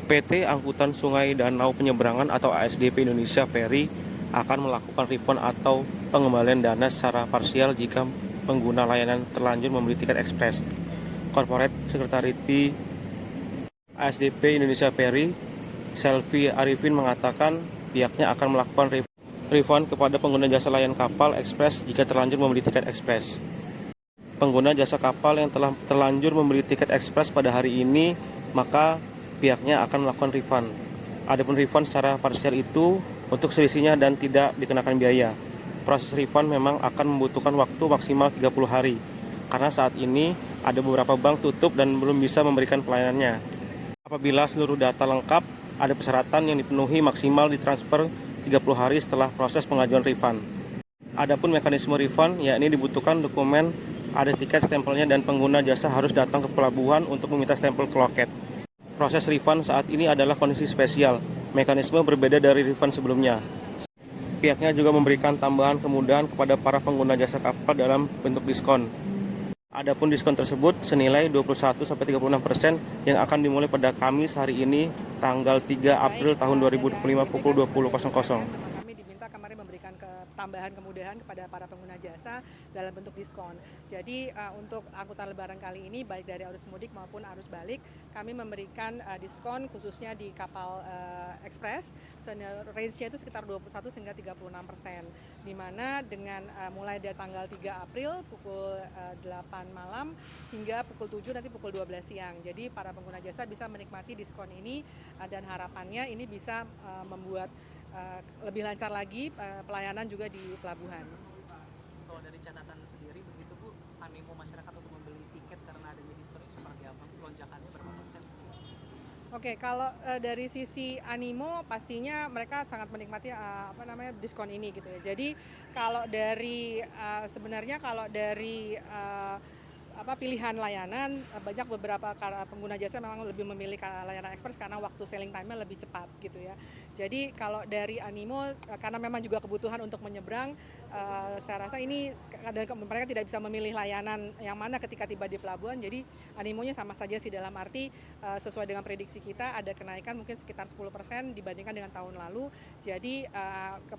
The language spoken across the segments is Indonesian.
PT Angkutan Sungai Danau Penyeberangan atau ASDP Indonesia Ferry akan melakukan refund atau pengembalian dana secara parsial jika pengguna layanan terlanjur membeli tiket ekspres. Corporate Secretary ASDP Indonesia Ferry, Selvi Arifin mengatakan pihaknya akan melakukan refund kepada pengguna jasa layanan kapal ekspres jika terlanjur membeli tiket ekspres. Pengguna jasa kapal yang telah terlanjur membeli tiket ekspres pada hari ini, maka pihaknya akan melakukan refund. Adapun refund secara parsial itu untuk selisihnya dan tidak dikenakan biaya. Proses refund memang akan membutuhkan waktu maksimal 30 hari, karena saat ini ada beberapa bank tutup dan belum bisa memberikan pelayanannya. Apabila seluruh data lengkap, ada persyaratan yang dipenuhi maksimal ditransfer 30 hari setelah proses pengajuan refund. Adapun mekanisme refund, yakni dibutuhkan dokumen, ada tiket stempelnya dan pengguna jasa harus datang ke pelabuhan untuk meminta stempel ke loket. Proses refund saat ini adalah kondisi spesial. Mekanisme berbeda dari refund sebelumnya. Pihaknya juga memberikan tambahan kemudahan kepada para pengguna jasa kapal dalam bentuk diskon. Adapun diskon tersebut senilai 21-36% yang akan dimulai pada Kamis hari ini, tanggal 3 April tahun 2025 pukul 20.00. Kami diminta kemarin memberikan tambahan kemudahan kepada para pengguna jasa dalam bentuk diskon. Jadi untuk angkutan lebaran kali ini baik dari arus mudik maupun arus balik kami memberikan diskon khususnya di kapal ekspres, range-nya itu sekitar 21 hingga 36%. Di mana dengan mulai dari tanggal 3 April pukul 8 malam hingga pukul 7 nanti pukul 12 siang. Jadi para pengguna jasa bisa menikmati diskon ini dan harapannya ini bisa membuat lebih lancar lagi pelayanan juga di pelabuhan. Kalau dari catatan sendiri begitu Bu, animo masyarakat untuk membeli tiket karena adanya diskon ini seperti apa? Lonjakannya berapa persen? Oke, kalau dari sisi animo pastinya mereka sangat menikmati diskon ini gitu ya. Jadi kalau dari sebenarnya kalau dari pilihan layanan, banyak beberapa pengguna jasa memang lebih memilih layanan ekspres karena waktu sailing time-nya lebih cepat gitu ya. Jadi kalau dari animo karena memang juga kebutuhan untuk menyeberang, saya rasa ini mereka tidak bisa memilih layanan yang mana ketika tiba di pelabuhan. Jadi animonya sama saja sih, dalam arti sesuai dengan prediksi kita ada kenaikan mungkin sekitar 10% dibandingkan dengan tahun lalu. Jadi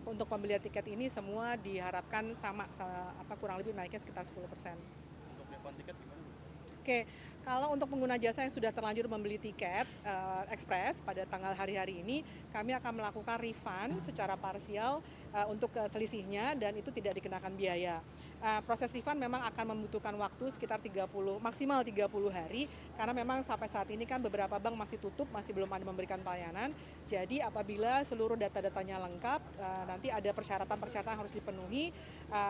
untuk pembelian tiket ini semua diharapkan sama kurang lebih naiknya sekitar 10%. Tiket gimana? Oke, kalau untuk pengguna jasa yang sudah terlanjur membeli tiket ekspres pada tanggal hari-hari ini, kami akan melakukan refund secara parsial untuk selisihnya dan itu tidak dikenakan biaya. Proses refund memang akan membutuhkan waktu sekitar maksimal 30 hari karena memang sampai saat ini kan beberapa bank masih tutup, masih belum ada memberikan pelayanan. Jadi apabila seluruh data-datanya lengkap, nanti ada persyaratan-persyaratan harus dipenuhi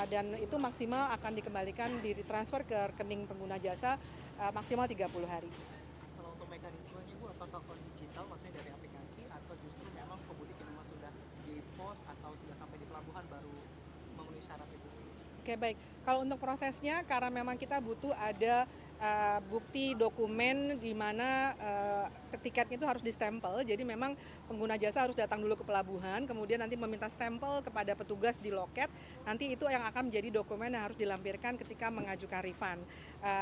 dan itu maksimal akan dikembalikan ditransfer ke rekening pengguna jasa maksimal 30 hari. Kalau untuk mekanismenya Bu, apakah digital, maksudnya dari aplikasi, atau justru memang pemudik yang memang sudah di pos atau sudah sampai di pelabuhan baru memenuhi syarat itu? Oke, baik. Kalau untuk prosesnya, karena memang kita butuh ada bukti dokumen di mana tiketnya itu harus distempel. Jadi memang pengguna jasa harus datang dulu ke pelabuhan, kemudian nanti meminta stempel kepada petugas di loket. Nanti itu yang akan menjadi dokumen yang harus dilampirkan ketika mengajukan refund.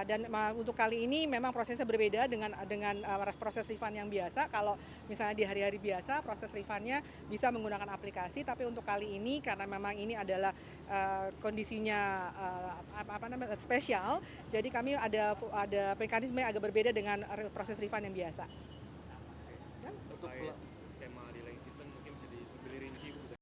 Dan untuk kali ini memang prosesnya berbeda dengan proses refund yang biasa. Kalau misalnya di hari-hari biasa proses refundnya bisa menggunakan aplikasi, tapi untuk kali ini karena memang ini adalah kondisinya spesial, jadi kami ada mekanisme yang agak berbeda dengan proses refund yang biasa. Untuk